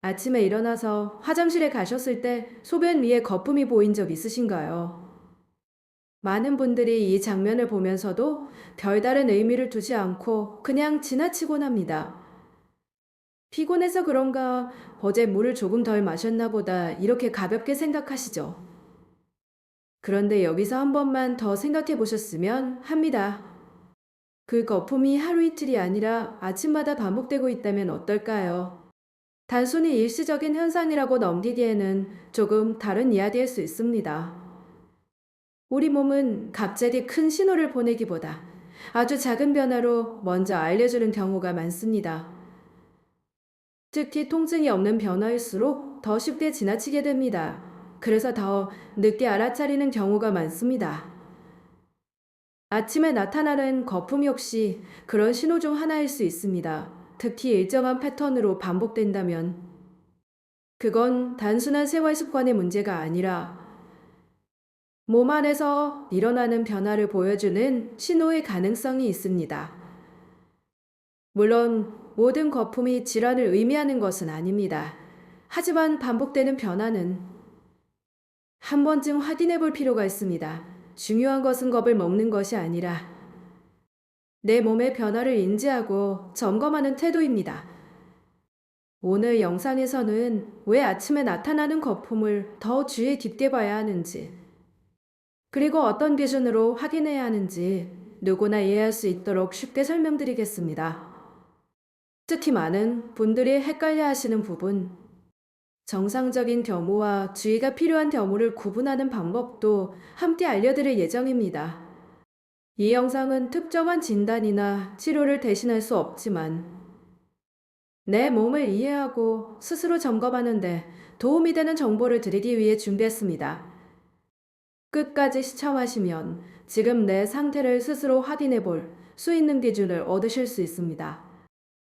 아침에 일어나서 화장실에 가셨을 때 소변 위에 거품이 보인 적 있으신가요? 많은 분들이 이 장면을 보면서도 별다른 의미를 두지 않고 그냥 지나치곤 합니다. 피곤해서 그런가, 어제 물을 조금 덜 마셨나 보다 이렇게 가볍게 생각하시죠. 그런데 여기서 한 번만 더 생각해 보셨으면 합니다. 그 거품이 하루 이틀이 아니라 아침마다 반복되고 있다면 어떨까요? 단순히 일시적인 현상이라고 넘기기에는 조금 다른 이야기일 수 있습니다. 우리 몸은 갑자기 큰 신호를 보내기보다 아주 작은 변화로 먼저 알려주는 경우가 많습니다. 특히 통증이 없는 변화일수록 더 쉽게 지나치게 됩니다. 그래서 더 늦게 알아차리는 경우가 많습니다. 아침에 나타나는 거품 역시 그런 신호 중 하나일 수 있습니다. 특히 일정한 패턴으로 반복된다면 그건 단순한 생활 습관의 문제가 아니라 몸 안에서 일어나는 변화를 보여주는 신호의 가능성이 있습니다. 물론 모든 거품이 질환을 의미하는 것은 아닙니다. 하지만 반복되는 변화는 한 번쯤 확인해 볼 필요가 있습니다. 중요한 것은 겁을 먹는 것이 아니라 내 몸의 변화를 인지하고 점검하는 태도입니다. 오늘 영상에서는 왜 아침에 나타나는 거품을 더 주의 깊게 봐야 하는지, 그리고 어떤 기준으로 확인해야 하는지 누구나 이해할 수 있도록 쉽게 설명드리겠습니다. 특히 많은 분들이 헷갈려 하시는 부분, 정상적인 경우와 주의가 필요한 경우를 구분하는 방법도 함께 알려드릴 예정입니다. 이 영상은 특정한 진단이나 치료를 대신할 수 없지만 내 몸을 이해하고 스스로 점검하는 데 도움이 되는 정보를 드리기 위해 준비했습니다. 끝까지 시청하시면 지금 내 상태를 스스로 확인해 볼 수 있는 기준을 얻으실 수 있습니다.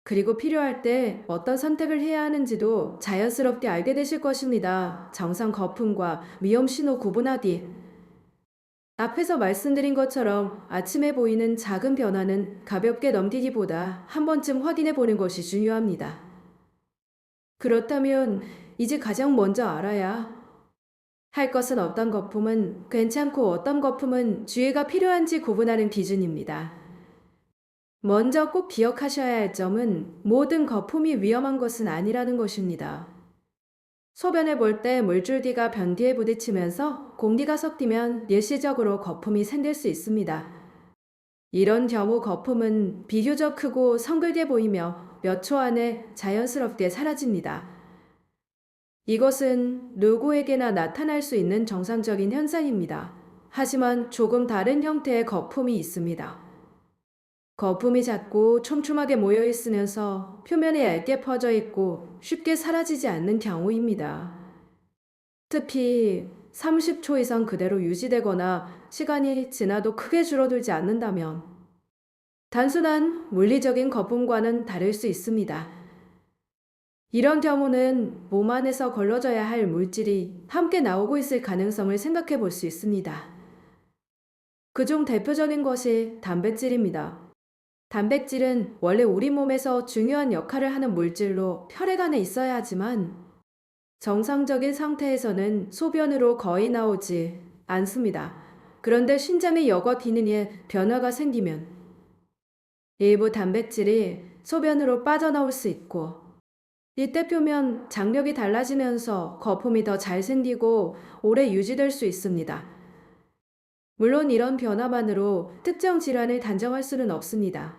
그리고 필요할 때 어떤 선택을 해야 하는지도 자연스럽게 알게 되실 것입니다. 정상 거품과 위험 신호 구분하기. 앞에서 말씀드린 것처럼 아침에 보이는 작은 변화는 가볍게 넘기기보다 한 번쯤 확인해 보는 것이 중요합니다. 그렇다면 이제 가장 먼저 알아야 할 것은 어떤 거품은 괜찮고 어떤 거품은 주의가 필요한지 구분하는 기준입니다. 먼저 꼭 기억하셔야 할 점은 모든 거품이 위험한 것은 아니라는 것입니다. 소변을 볼 때 물줄기가 변기에 부딪히면서 공기가 섞이면 일시적으로 거품이 생길 수 있습니다. 이런 경우 거품은 비교적 크고 성글게 보이며 몇 초 안에 자연스럽게 사라집니다. 이것은 누구에게나 나타날 수 있는 정상적인 현상입니다. 하지만 조금 다른 형태의 거품이 있습니다. 거품이 작고 촘촘하게 모여 있으면서 표면이 얇게 퍼져 있고 쉽게 사라지지 않는 경우입니다. 특히 30초 이상 그대로 유지되거나 시간이 지나도 크게 줄어들지 않는다면 단순한 물리적인 거품과는 다를 수 있습니다. 이런 경우는 몸 안에서 걸러져야 할 물질이 함께 나오고 있을 가능성을 생각해 볼 수 있습니다. 그중 대표적인 것이 단백질입니다. 단백질은 원래 우리 몸에서 중요한 역할을 하는 물질로 혈액 안에 있어야 하지만 정상적인 상태에서는 소변으로 거의 나오지 않습니다. 그런데 신장의 여과 기능에 변화가 생기면 일부 단백질이 소변으로 빠져나올 수 있고 이때 표면 장력이 달라지면서 거품이 더 잘 생기고 오래 유지될 수 있습니다. 물론 이런 변화만으로 특정 질환을 단정할 수는 없습니다.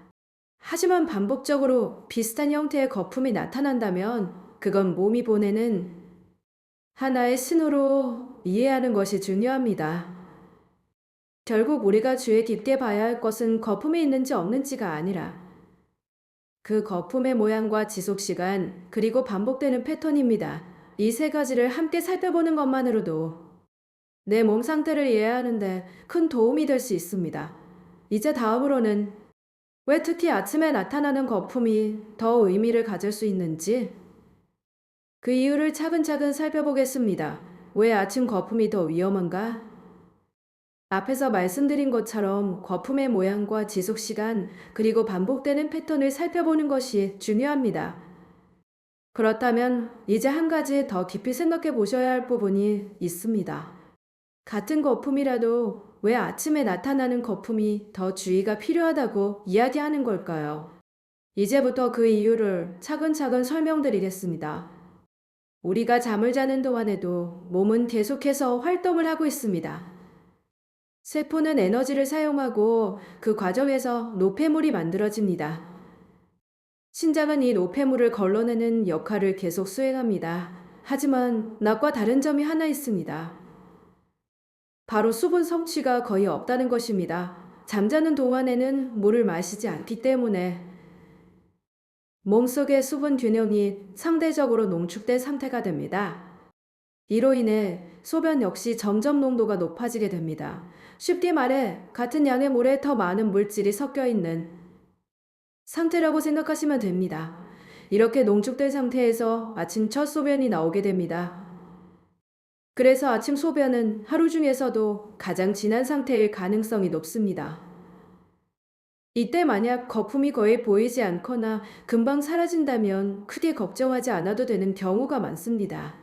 하지만 반복적으로 비슷한 형태의 거품이 나타난다면 그건 몸이 보내는 하나의 신호로 이해하는 것이 중요합니다. 결국 우리가 주의 깊게 봐야 할 것은 거품이 있는지 없는지가 아니라 그 거품의 모양과 지속 시간, 그리고 반복되는 패턴입니다. 이 세 가지를 함께 살펴보는 것만으로도 내 몸 상태를 이해하는데 큰 도움이 될 수 있습니다. 이제 다음으로는 왜 특히 아침에 나타나는 거품이 더 의미를 가질 수 있는지 그 이유를 차근차근 살펴보겠습니다. 왜 아침 거품이 더 위험한가? 앞에서 말씀드린 것처럼 거품의 모양과 지속 시간, 그리고 반복되는 패턴을 살펴보는 것이 중요합니다. 그렇다면 이제 한 가지 더 깊이 생각해 보셔야 할 부분이 있습니다. 같은 거품이라도 왜 아침에 나타나는 거품이 더 주의가 필요하다고 이야기하는 걸까요? 이제부터 그 이유를 차근차근 설명드리겠습니다. 우리가 잠을 자는 동안에도 몸은 계속해서 활동을 하고 있습니다. 세포는 에너지를 사용하고 그 과정에서 노폐물이 만들어집니다. 신장은 이 노폐물을 걸러내는 역할을 계속 수행합니다. 하지만 낮과 다른 점이 하나 있습니다. 바로 수분 섭취가 거의 없다는 것입니다. 잠자는 동안에는 물을 마시지 않기 때문에 몸속의 수분 균형이 상대적으로 농축된 상태가 됩니다. 이로 인해 소변 역시 점점 농도가 높아지게 됩니다. 쉽게 말해 같은 양의 물에 더 많은 물질이 섞여 있는 상태라고 생각하시면 됩니다. 이렇게 농축된 상태에서 아침 첫 소변이 나오게 됩니다. 그래서 아침 소변은 하루 중에서도 가장 진한 상태일 가능성이 높습니다. 이때 만약 거품이 거의 보이지 않거나 금방 사라진다면 크게 걱정하지 않아도 되는 경우가 많습니다.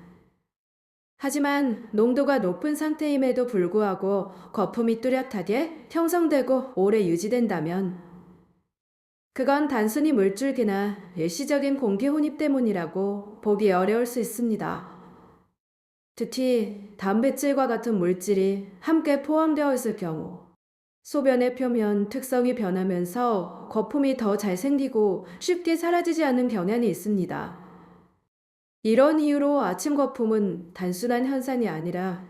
하지만 농도가 높은 상태임에도 불구하고 거품이 뚜렷하게 형성되고 오래 유지된다면 그건 단순히 물줄기나 일시적인 공기 혼입 때문이라고 보기 어려울 수 있습니다. 특히 단백질과 같은 물질이 함께 포함되어 있을 경우 소변의 표면 특성이 변하면서 거품이 더 잘 생기고 쉽게 사라지지 않는 경향이 있습니다. 이런 이유로 아침 거품은 단순한 현상이 아니라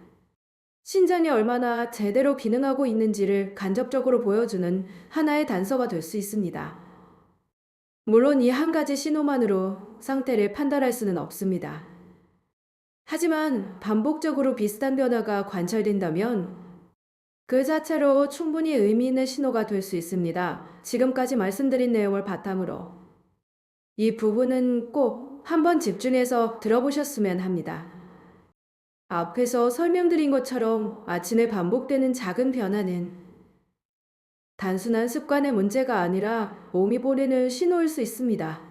신장이 얼마나 제대로 기능하고 있는지를 간접적으로 보여주는 하나의 단서가 될 수 있습니다. 물론 이 한 가지 신호만으로 상태를 판단할 수는 없습니다. 하지만 반복적으로 비슷한 변화가 관찰된다면 그 자체로 충분히 의미 있는 신호가 될 수 있습니다. 지금까지 말씀드린 내용을 바탕으로 이 부분은 꼭 한번 집중해서 들어보셨으면 합니다. 앞에서 설명드린 것처럼 아침에 반복되는 작은 변화는 단순한 습관의 문제가 아니라 몸이 보내는 신호일 수 있습니다.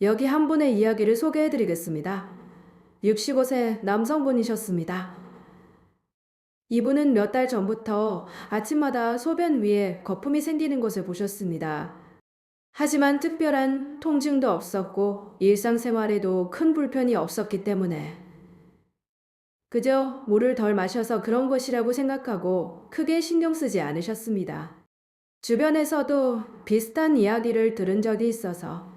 여기 한 분의 이야기를 소개해드리겠습니다. 65세 남성분이셨습니다. 이분은 몇 달 전부터 아침마다 소변 위에 거품이 생기는 것을 보셨습니다. 하지만 특별한 통증도 없었고 일상생활에도 큰 불편이 없었기 때문에 그저 물을 덜 마셔서 그런 것이라고 생각하고 크게 신경 쓰지 않으셨습니다. 주변에서도 비슷한 이야기를 들은 적이 있어서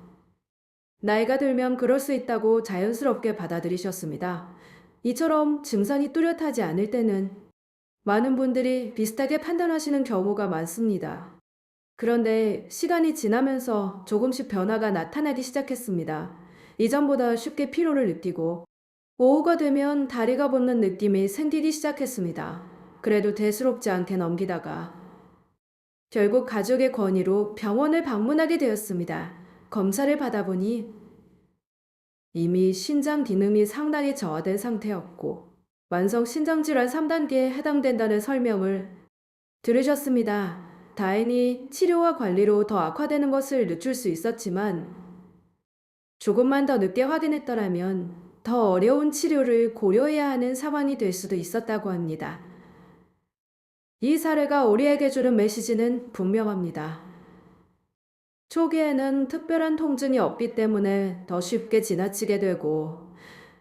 나이가 들면 그럴 수 있다고 자연스럽게 받아들이셨습니다. 이처럼 증상이 뚜렷하지 않을 때는 많은 분들이 비슷하게 판단하시는 경우가 많습니다. 그런데 시간이 지나면서 조금씩 변화가 나타나기 시작했습니다. 이전보다 쉽게 피로를 느끼고 오후가 되면 다리가 붓는 느낌이 생기기 시작했습니다. 그래도 대수롭지 않게 넘기다가 결국 가족의 권유로 병원을 방문하게 되었습니다. 검사를 받아보니 이미 신장 기능이 상당히 저하된 상태였고 만성 신장질환 3단계에 해당된다는 설명을 들으셨습니다. 다행히 치료와 관리로 더 악화되는 것을 늦출 수 있었지만 조금만 더 늦게 확인했더라면 더 어려운 치료를 고려해야 하는 상황이 될 수도 있었다고 합니다. 이 사례가 우리에게 주는 메시지는 분명합니다. 초기에는 특별한 통증이 없기 때문에 더 쉽게 지나치게 되고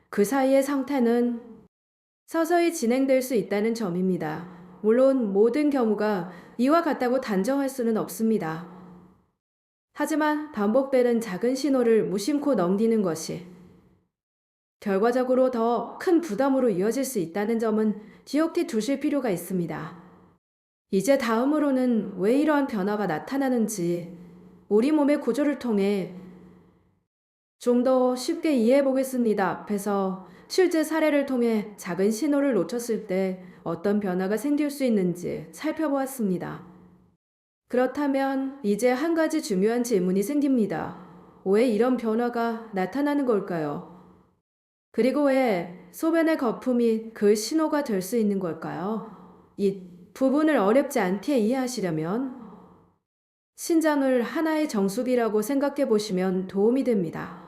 그 사이의 상태는 서서히 진행될 수 있다는 점입니다. 물론 모든 경우가 이와 같다고 단정할 수는 없습니다. 하지만 반복되는 작은 신호를 무심코 넘기는 것이 결과적으로 더 큰 부담으로 이어질 수 있다는 점은 기억해 두실 필요가 있습니다. 이제 다음으로는 왜 이러한 변화가 나타나는지 우리 몸의 구조를 통해 좀 더 쉽게 이해해 보겠습니다. 앞에서 실제 사례를 통해 작은 신호를 놓쳤을 때 어떤 변화가 생길 수 있는지 살펴보았습니다. 그렇다면 이제 한 가지 중요한 질문이 생깁니다. 왜 이런 변화가 나타나는 걸까요? 그리고 왜 소변의 거품이 그 신호가 될 수 있는 걸까요? 이 부분을 어렵지 않게 이해하시려면 신장을 하나의 정수기라고 생각해 보시면 도움이 됩니다.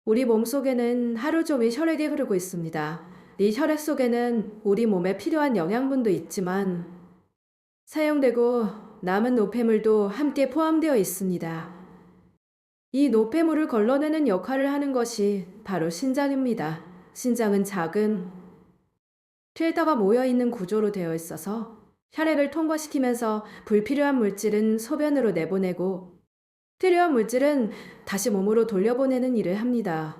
우리 몸속에는 하루 종일 혈액이 흐르고 있습니다. 이 혈액 속에는 우리 몸에 필요한 영양분도 있지만 사용되고 남은 노폐물도 함께 포함되어 있습니다. 이 노폐물을 걸러내는 역할을 하는 것이 바로 신장입니다. 신장은 작은 필터가 모여 있는 구조로 되어 있어서 혈액을 통과시키면서 불필요한 물질은 소변으로 내보내고 필요한 물질은 다시 몸으로 돌려보내는 일을 합니다.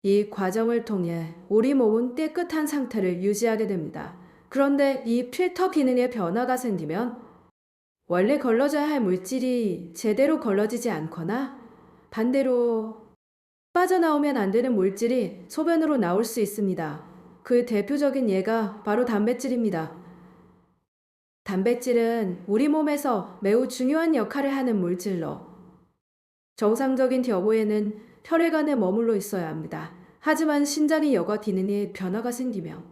이 과정을 통해 우리 몸은 깨끗한 상태를 유지하게 됩니다. 그런데 이 필터 기능에 변화가 생기면 원래 걸러져야 할 물질이 제대로 걸러지지 않거나 반대로 빠져나오면 안 되는 물질이 소변으로 나올 수 있습니다. 그 대표적인 예가 바로 단백질입니다. 단백질은 우리 몸에서 매우 중요한 역할을 하는 물질로 정상적인 경우에는 혈액 안에 머물러 있어야 합니다. 하지만 신장의 여과 기능에 변화가 생기며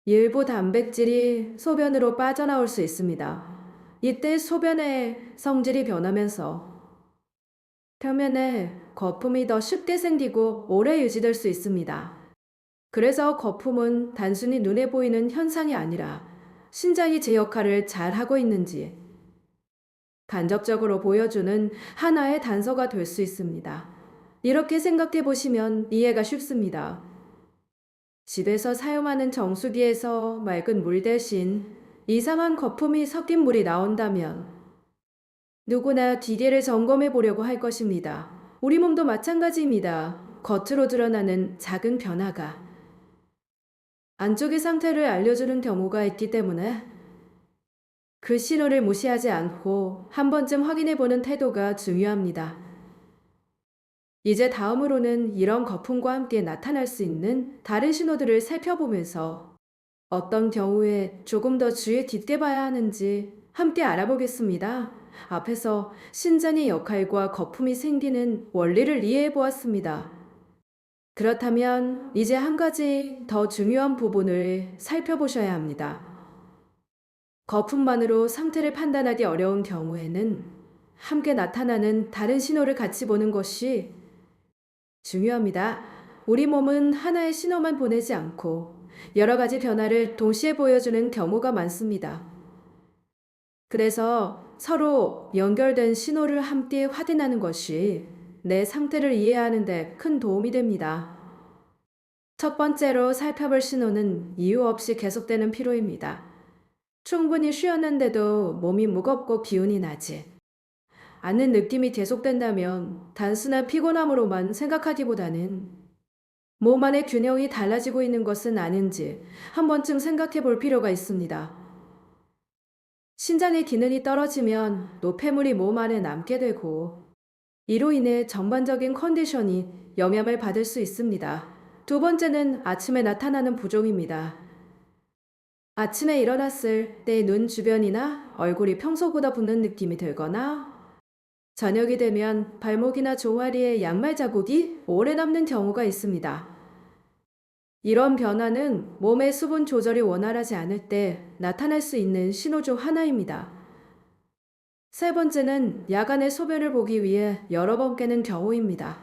일부 단백질이 소변으로 빠져나올 수 있습니다. 이때 소변의 성질이 변하면서 표면에 거품이 더 쉽게 생기고 오래 유지될 수 있습니다. 그래서 거품은 단순히 눈에 보이는 현상이 아니라 신장이 제 역할을 잘 하고 있는지 간접적으로 보여주는 하나의 단서가 될 수 있습니다. 이렇게 생각해 보시면 이해가 쉽습니다. 집에서 사용하는 정수기에서 맑은 물 대신 이상한 거품이 섞인 물이 나온다면 누구나 기계를 점검해 보려고 할 것입니다. 우리 몸도 마찬가지입니다. 겉으로 드러나는 작은 변화가 안쪽의 상태를 알려주는 경우가 있기 때문에 그 신호를 무시하지 않고 한 번쯤 확인해 보는 태도가 중요합니다. 이제 다음으로는 이런 거품과 함께 나타날 수 있는 다른 신호들을 살펴보면서 어떤 경우에 조금 더 주의 깊게 봐야 하는지 함께 알아보겠습니다. 앞에서 신장의 역할과 거품이 생기는 원리를 이해해 보았습니다. 그렇다면 이제 한 가지 더 중요한 부분을 살펴보셔야 합니다. 거품만으로 상태를 판단하기 어려운 경우에는 함께 나타나는 다른 신호를 같이 보는 것이 중요합니다. 우리 몸은 하나의 신호만 보내지 않고 여러 가지 변화를 동시에 보여주는 경우가 많습니다. 그래서 서로 연결된 신호를 함께 확인하는 것이 내 상태를 이해하는 데 큰 도움이 됩니다. 첫 번째로 살펴볼 신호는 이유 없이 계속되는 피로입니다. 충분히 쉬었는데도 몸이 무겁고 기운이 나지 않는 느낌이 계속된다면 단순한 피곤함으로만 생각하기보다는 몸 안의 균형이 달라지고 있는 것은 아닌지 한 번쯤 생각해 볼 필요가 있습니다. 신장의 기능이 떨어지면 노폐물이 몸 안에 남게 되고 이로 인해 전반적인 컨디션이 영향을 받을 수 있습니다. 두 번째는 아침에 나타나는 부종입니다. 아침에 일어났을 때 눈 주변이나 얼굴이 평소보다 붓는 느낌이 들거나 저녁이 되면 발목이나 종아리에 양말 자국이 오래 남는 경우가 있습니다. 이런 변화는 몸의 수분 조절이 원활하지 않을 때 나타날 수 있는 신호 중 하나입니다. 세 번째는 야간에 소변을 보기 위해 여러 번 깨는 경우입니다.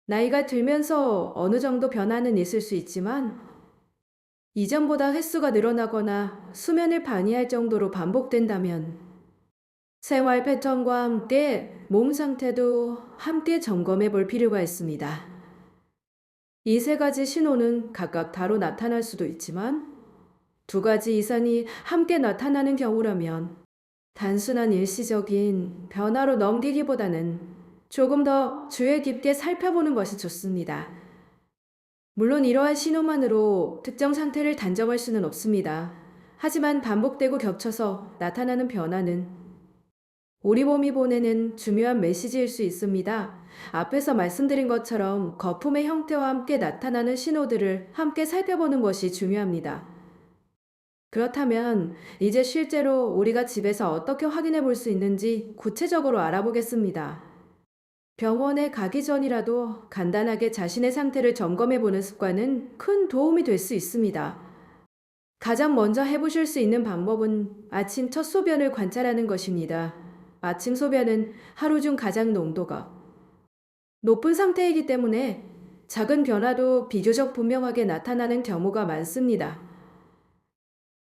나이가 들면서 어느 정도 변화는 있을 수 있지만 이전보다 횟수가 늘어나거나 수면을 방해할 정도로 반복된다면 생활 패턴과 함께 몸 상태도 함께 점검해 볼 필요가 있습니다. 이 세 가지 신호는 각각 다로 나타날 수도 있지만 두 가지 이상이 함께 나타나는 경우라면 단순한 일시적인 변화로 넘기기보다는 조금 더 주의 깊게 살펴보는 것이 좋습니다. 물론 이러한 신호만으로 특정 상태를 단정할 수는 없습니다. 하지만 반복되고 겹쳐서 나타나는 변화는 우리 몸이 보내는 중요한 메시지일 수 있습니다. 앞에서 말씀드린 것처럼 거품의 형태와 함께 나타나는 신호들을 함께 살펴보는 것이 중요합니다. 그렇다면 이제 실제로 우리가 집에서 어떻게 확인해 볼 수 있는지 구체적으로 알아보겠습니다. 병원에 가기 전이라도 간단하게 자신의 상태를 점검해 보는 습관은 큰 도움이 될 수 있습니다. 가장 먼저 해보실 수 있는 방법은 아침 첫 소변을 관찰하는 것입니다. 아침 소변은 하루 중 가장 농도가 높은 상태이기 때문에 작은 변화도 비교적 분명하게 나타나는 경우가 많습니다.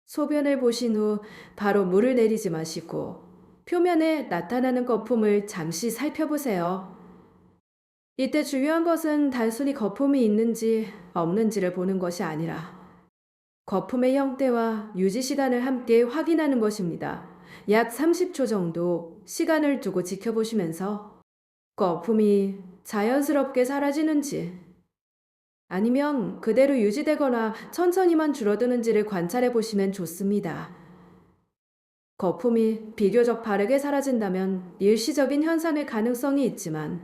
소변을 보신 후 바로 물을 내리지 마시고 표면에 나타나는 거품을 잠시 살펴보세요. 이때 중요한 것은 단순히 거품이 있는지 없는지를 보는 것이 아니라 거품의 형태와 유지 시간을 함께 확인하는 것입니다. 약 30초 정도 시간을 두고 지켜보시면서 거품이 자연스럽게 사라지는지 아니면 그대로 유지되거나 천천히만 줄어드는지를 관찰해 보시면 좋습니다. 거품이 비교적 바르게 사라진다면 일시적인 현상일 가능성이 있지만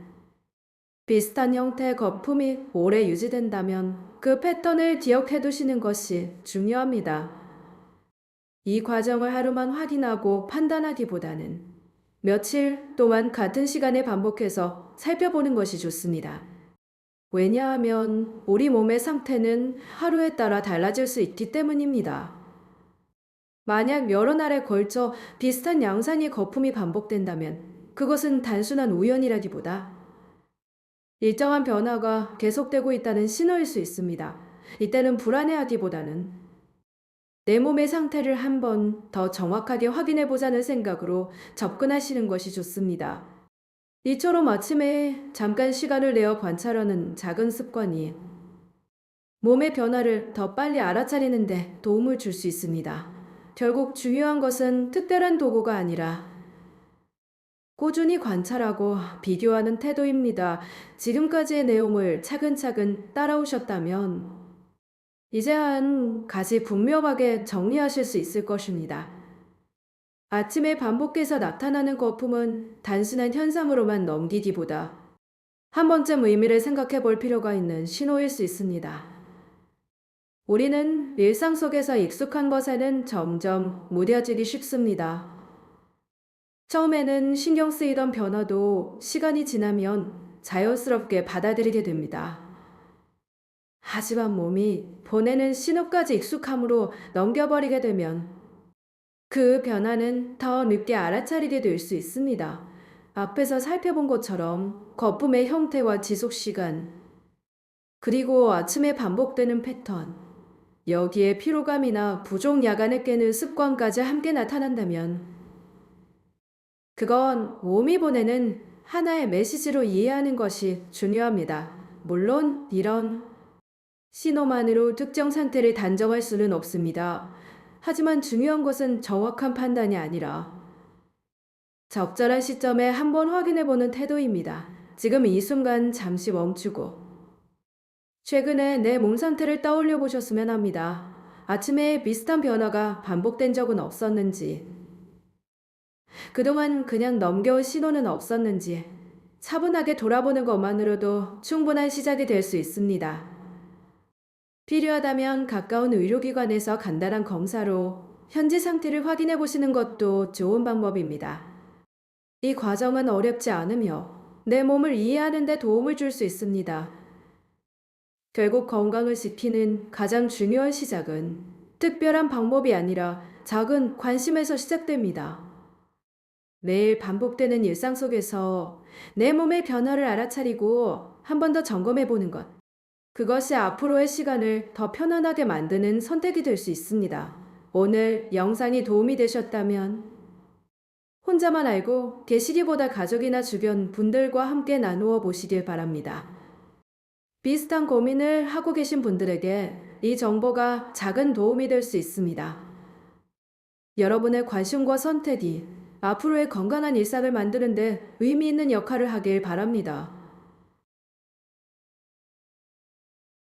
비슷한 형태의 거품이 오래 유지된다면 그 패턴을 기억해 두시는 것이 중요합니다. 이 과정을 하루만 확인하고 판단하기보다는 며칠 동안 같은 시간에 반복해서 살펴보는 것이 좋습니다. 왜냐하면 우리 몸의 상태는 하루에 따라 달라질 수 있기 때문입니다. 만약 여러 날에 걸쳐 비슷한 양상의 거품이 반복된다면 그것은 단순한 우연이라기보다 일정한 변화가 계속되고 있다는 신호일 수 있습니다. 이때는 불안해하기보다는 내 몸의 상태를 한 번 더 정확하게 확인해 보자는 생각으로 접근하시는 것이 좋습니다. 이처럼 아침에 잠깐 시간을 내어 관찰하는 작은 습관이 몸의 변화를 더 빨리 알아차리는데 도움을 줄 수 있습니다. 결국 중요한 것은 특별한 도구가 아니라 꾸준히 관찰하고 비교하는 태도입니다. 지금까지의 내용을 차근차근 따라오셨다면 이제 한 가지 분명하게 정리하실 수 있을 것입니다. 아침에 반복해서 나타나는 거품은 단순한 현상으로만 넘기기보다 한 번쯤 의미를 생각해 볼 필요가 있는 신호일 수 있습니다. 우리는 일상 속에서 익숙한 것에는 점점 무뎌지기 쉽습니다. 처음에는 신경 쓰이던 변화도 시간이 지나면 자연스럽게 받아들이게 됩니다. 하지만 몸이 보내는 신호까지 익숙함으로 넘겨버리게 되면 그 변화는 더 늦게 알아차리게 될 수 있습니다. 앞에서 살펴본 것처럼 거품의 형태와 지속 시간, 그리고 아침에 반복되는 패턴, 여기에 피로감이나 부족 야간에 깨는 습관까지 함께 나타난다면 그건 몸이 보내는 하나의 메시지로 이해하는 것이 중요합니다. 물론 이런 신호만으로 특정 상태를 단정할 수는 없습니다. 하지만 중요한 것은 정확한 판단이 아니라 적절한 시점에 한번 확인해 보는 태도입니다. 지금 이 순간 잠시 멈추고 최근에 내 몸 상태를 떠올려 보셨으면 합니다. 아침에 비슷한 변화가 반복된 적은 없었는지, 그동안 그냥 넘겨온 신호는 없었는지 차분하게 돌아보는 것만으로도 충분한 시작이 될 수 있습니다. 필요하다면 가까운 의료기관에서 간단한 검사로 현재 상태를 확인해 보시는 것도 좋은 방법입니다. 이 과정은 어렵지 않으며 내 몸을 이해하는 데 도움을 줄 수 있습니다. 결국 건강을 지키는 가장 중요한 시작은 특별한 방법이 아니라 작은 관심에서 시작됩니다. 매일 반복되는 일상 속에서 내 몸의 변화를 알아차리고 한 번 더 점검해 보는 것. 그것이 앞으로의 시간을 더 편안하게 만드는 선택이 될 수 있습니다. 오늘 영상이 도움이 되셨다면 혼자만 알고 계시기보다 가족이나 주변 분들과 함께 나누어 보시길 바랍니다. 비슷한 고민을 하고 계신 분들에게 이 정보가 작은 도움이 될 수 있습니다. 여러분의 관심과 선택이 앞으로의 건강한 일상을 만드는 데 의미 있는 역할을 하길 바랍니다.